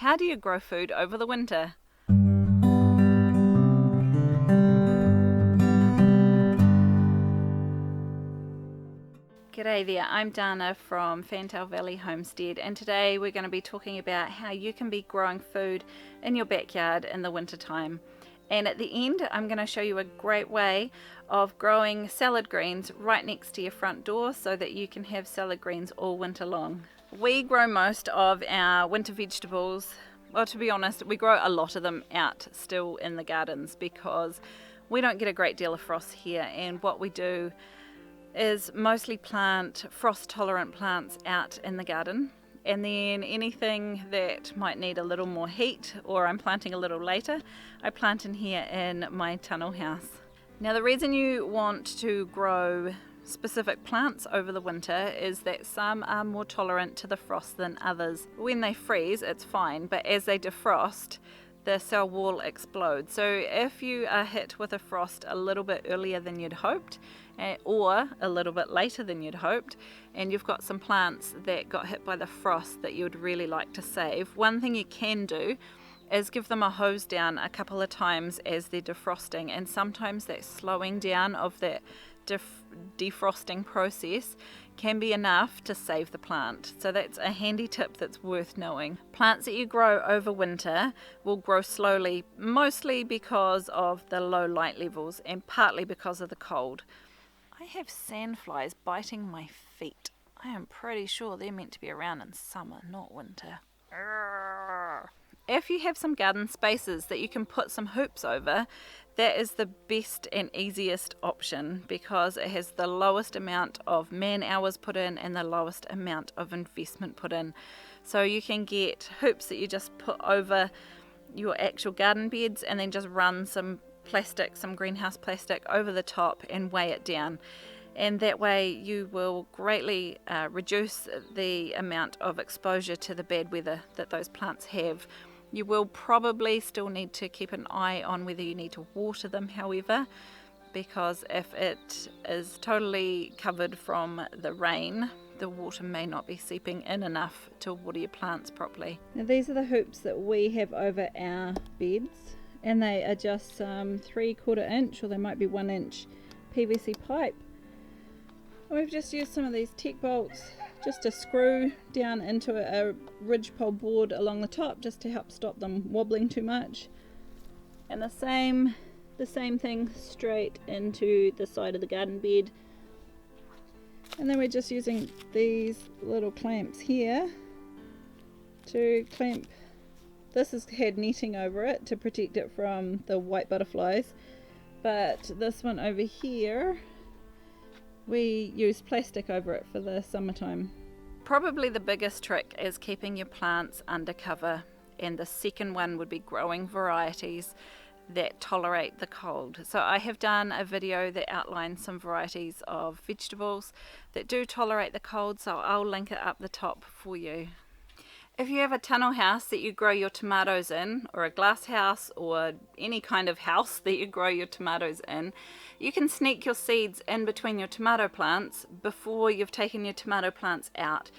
How do you grow food over the winter? G'day there, I'm Dana from Fantail Valley Homestead, and today we're going to be talking about how you can be growing food in your backyard in the winter time. And at the end I'm going to show you a great way of growing salad greens right next to your front door so that you can have salad greens all winter long. We grow most of our winter vegetables, well, to be honest, we grow a lot of them out still in the gardens because we don't get a great deal of frost here, and what we do is mostly plant frost tolerant plants out in the garden, and then anything that might need a little more heat or I'm planting a little later, I plant in here in my tunnel house. Now the reason you want to grow specific plants over the winter is that some are more tolerant to the frost than others. When they freeze it's fine, but as they defrost the cell wall explodes. So if you are hit with a frost a little bit earlier than you'd hoped, or a little bit later than you'd hoped, and you've got some plants that got hit by the frost that you would really like to save, one thing you can do is give them a hose down a couple of times as they're defrosting, and sometimes that slowing down of that defrosting process can be enough to save the plant. So that's a handy tip that's worth knowing. Plants that you grow over winter will grow slowly, mostly because of the low light levels and partly because of the cold. I have sandflies biting my feet. I am pretty sure they're meant to be around in summer, not winter. If you have some garden spaces that you can put some hoops over, that is the best and easiest option because it has the lowest amount of man hours put in and the lowest amount of investment put in. So you can get hoops that you just put over your actual garden beds and then just run some plastic, some greenhouse plastic over the top and weigh it down, and that way you will greatly reduce the amount of exposure to the bad weather that those plants have. You will probably still need to keep an eye on whether you need to water them, however, because if it is totally covered from the rain, the water may not be seeping in enough to water your plants properly. Now these are the hoops that we have over our beds, and they are just 3/4 inch, or they might be 1 inch PVC pipe. We've just used some of these tech bolts just to screw down into a ridgepole board along the top just to help stop them wobbling too much, and the same thing straight into the side of the garden bed. And then we're just using these little clamps here to clamp. This has had netting over it to protect it from the white butterflies, but this one over here we use plastic over it for the summertime. Probably the biggest trick is keeping your plants under cover, and the second one would be growing varieties that tolerate the cold. So I have done a video that outlines some varieties of vegetables that do tolerate the cold, so I'll link it up the top for you. If you have a tunnel house that you grow your tomatoes in, or a glass house, or any kind of house that you grow your tomatoes in, you can sneak your seeds in between your tomato plants before you've taken your tomato plants out.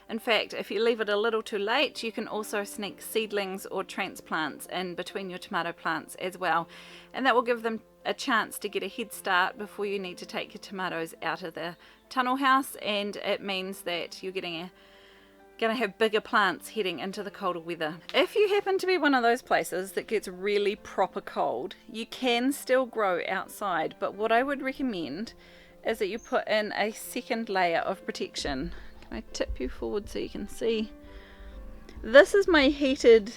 In fact, if you leave it a little too late, you can also sneak seedlings or transplants in between your tomato plants as well, and that will give them a chance to get a head start before you need to take your tomatoes out of the tunnel house, and it means that you're going to have bigger plants heading into the colder weather. If you happen to be one of those places that gets really proper cold, you can still grow outside, but what I would recommend is that you put in a second layer of protection. Can I tip you forward so you can see? This is my heated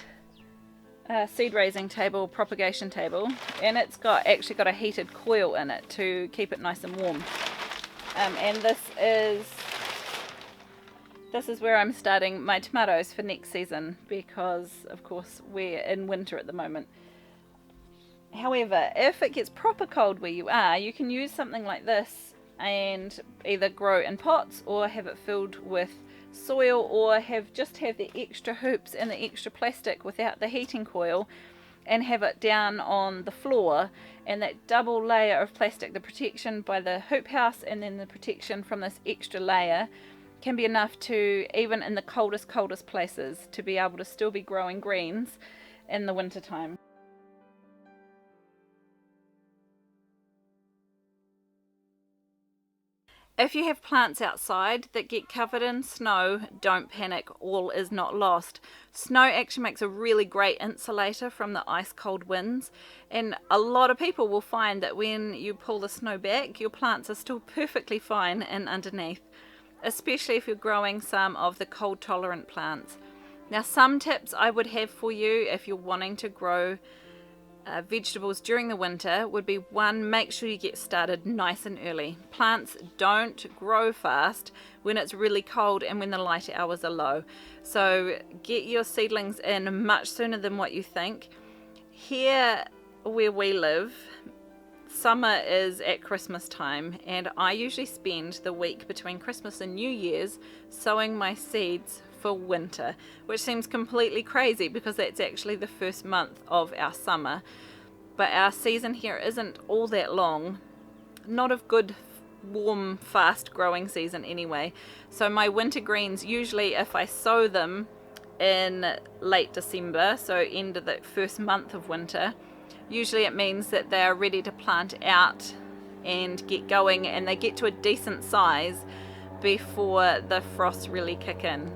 seed raising table, propagation table, and it's actually got a heated coil in it to keep it nice and warm. And this is where I'm starting my tomatoes for next season, because of course we're in winter at the moment. However, if it gets proper cold where you are, you can use something like this and either grow in pots or have it filled with soil, or just have the extra hoops and the extra plastic without the heating coil and have it down on the floor, and that double layer of plastic, the protection by the hoop house and then the protection from this extra layer, can be enough to, even in the coldest places, to be able to still be growing greens in the winter time. If you have plants outside that get covered in snow, don't panic, all is not lost. Snow actually makes a really great insulator from the ice cold winds, and a lot of people will find that when you pull the snow back, your plants are still perfectly fine and underneath, especially if you're growing some of the cold tolerant plants. Now, some tips I would have for you if you're wanting to grow vegetables during the winter would be: 1, make sure you get started nice and early. Plants don't grow fast when it's really cold and when the light hours are low, so get your seedlings in much sooner than what you think. Here where we live, summer is at Christmas time, and I usually spend the week between Christmas and New Year's sowing my seeds for winter, which seems completely crazy because that's actually the first month of our summer, but our season here isn't all that long, not a good warm fast growing season anyway. So my winter greens, usually if I sow them in late December, so end of the first month of winter, usually it means that they are ready to plant out and get going, and they get to a decent size before the frosts really kick in.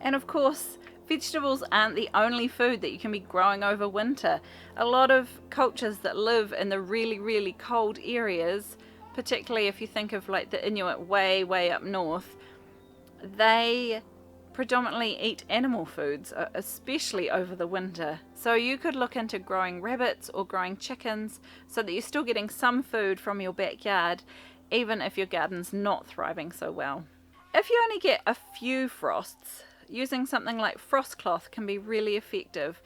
And of course, vegetables aren't the only food that you can be growing over winter. A lot of cultures that live in the really cold areas, particularly if you think of like the Inuit way up north, they predominantly eat animal foods, especially over the winter. So you could look into growing rabbits or growing chickens so that you're still getting some food from your backyard, even if your garden's not thriving so well. If you only get a few frosts, using something like frost cloth can be really effective.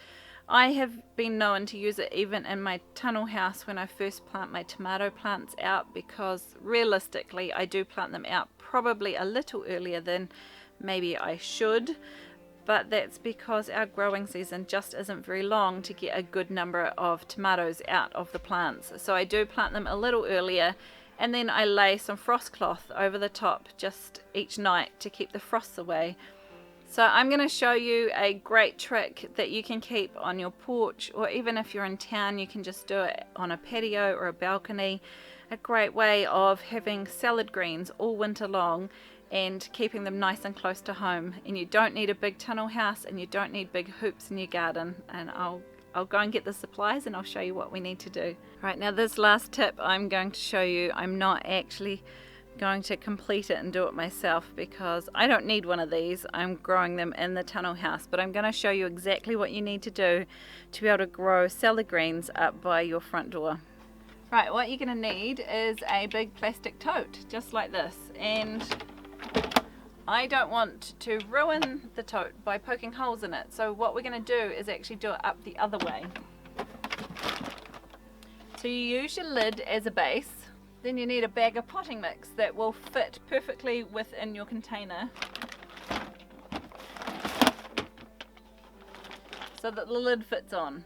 I have been known to use it even in my tunnel house when I first plant my tomato plants out, because realistically I do plant them out probably a little earlier than maybe I should, but that's because our growing season just isn't very long to get a good number of tomatoes out of the plants. So I do plant them a little earlier, and then I lay some frost cloth over the top just each night to keep the frosts away. So I'm going to show you a great trick that you can keep on your porch, or even if you're in town you can just do it on a patio or a balcony. A great way of having salad greens all winter long and keeping them nice and close to home. And you don't need a big tunnel house, and you don't need big hoops in your garden. And I'll go and get the supplies and I'll show you what we need to do. Right, now this last tip I'm going to show you, I'm not actually going to complete it and do it myself because I don't need one of these. I'm growing them in the tunnel house, but I'm going to show you exactly what you need to do to be able to grow salad greens up by your front door. Right, what you're going to need is a big plastic tote just like this, and I don't want to ruin the tote by poking holes in it, so what we're going to do is actually do it up the other way. So you use your lid as a base. Then you need a bag of potting mix that will fit perfectly within your container so that the lid fits on.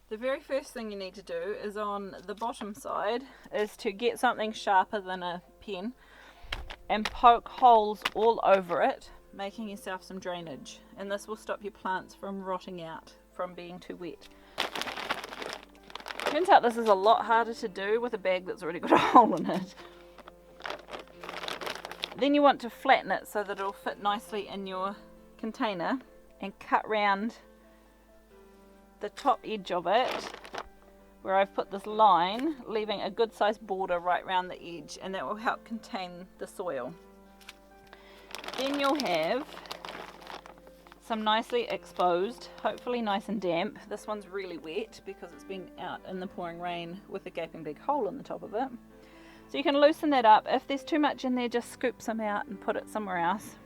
The very first thing you need to do is on the bottom side is to get something sharper than a pen and poke holes all over it, making yourself some drainage, and this will stop your plants from rotting out from being too wet. Turns out this is a lot harder to do with a bag that's already got a hole in it. Then you want to flatten it so that it'll fit nicely in your container, and cut round the top edge of it where I've put this line, leaving a good sized border right round the edge, and that will help contain the soil. Then you'll have some nicely exposed, hopefully nice and damp. This one's really wet because it's been out in the pouring rain with a gaping big hole in the top of it. So you can loosen that up. If there's too much in there, just scoop some out and put it somewhere else.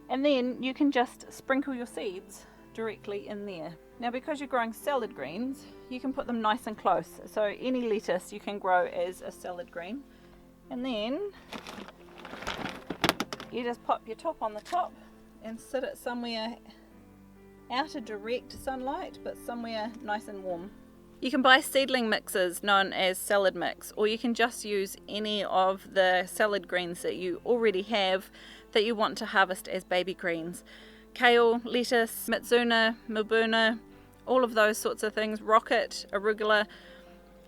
And then you can just sprinkle your seeds directly in there. Now, because you're growing salad greens, you can put them nice and close. So any lettuce you can grow as a salad green. And then you just pop your top on the top and sit it somewhere out of direct sunlight, but somewhere nice and warm. You can buy seedling mixes known as salad mix, or you can just use any of the salad greens that you already have that you want to harvest as baby greens. Kale, lettuce, mitsuna, mabuna, all of those sorts of things, rocket, arugula,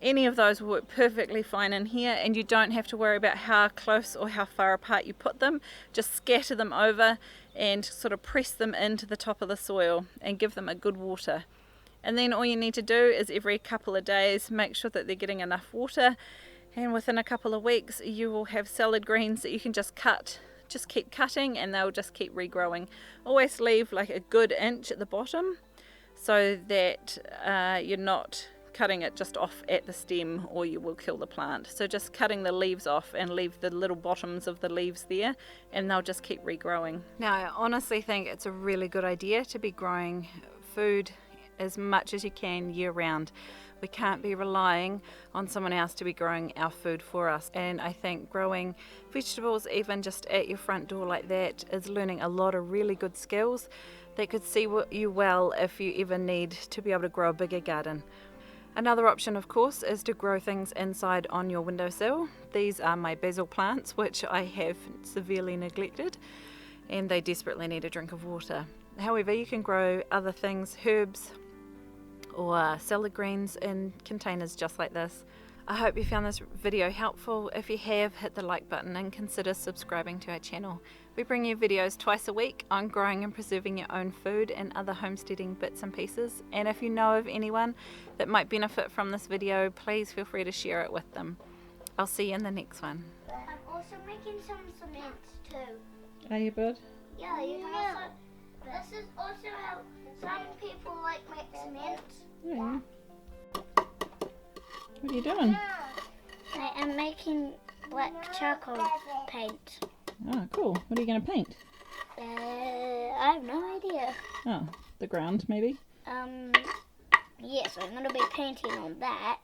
any of those will work perfectly fine in here, and you don't have to worry about how close or how far apart you put them. Just scatter them over and sort of press them into the top of the soil and give them a good water. And then all you need to do is every couple of days make sure that they're getting enough water, and within a couple of weeks you will have salad greens that you can just cut. Just keep cutting and they'll just keep regrowing. Always leave like a good inch at the bottom so that you're not cutting it just off at the stem, or you will kill the plant. So just cutting the leaves off and leave the little bottoms of the leaves there, and they'll just keep regrowing. Now I honestly think it's a really good idea to be growing food as much as you can year round. We can't be relying on someone else to be growing our food for us, and I think growing vegetables even just at your front door like that is learning a lot of really good skills that could see you well if you ever need to be able to grow a bigger garden. Another option, of course, is to grow things inside on your windowsill. These are my basil plants, which I have severely neglected, and they desperately need a drink of water. However, you can grow other things, herbs or salad greens, in containers just like this. I hope you found this video helpful. If you have, hit the like button and consider subscribing to our channel. We bring you videos twice a week on growing and preserving your own food and other homesteading bits and pieces. And if you know of anyone that might benefit from this video, please feel free to share it with them. I'll see you in the next one. I'm also making some cement too. Are you, bud? Yeah, you can also, this is also how some people like make cement. Yeah. What are you doing? I am making black charcoal paint. Oh, cool. What are you going to paint? I have no idea. Oh, the ground maybe? Yes, I'm going to be painting on that.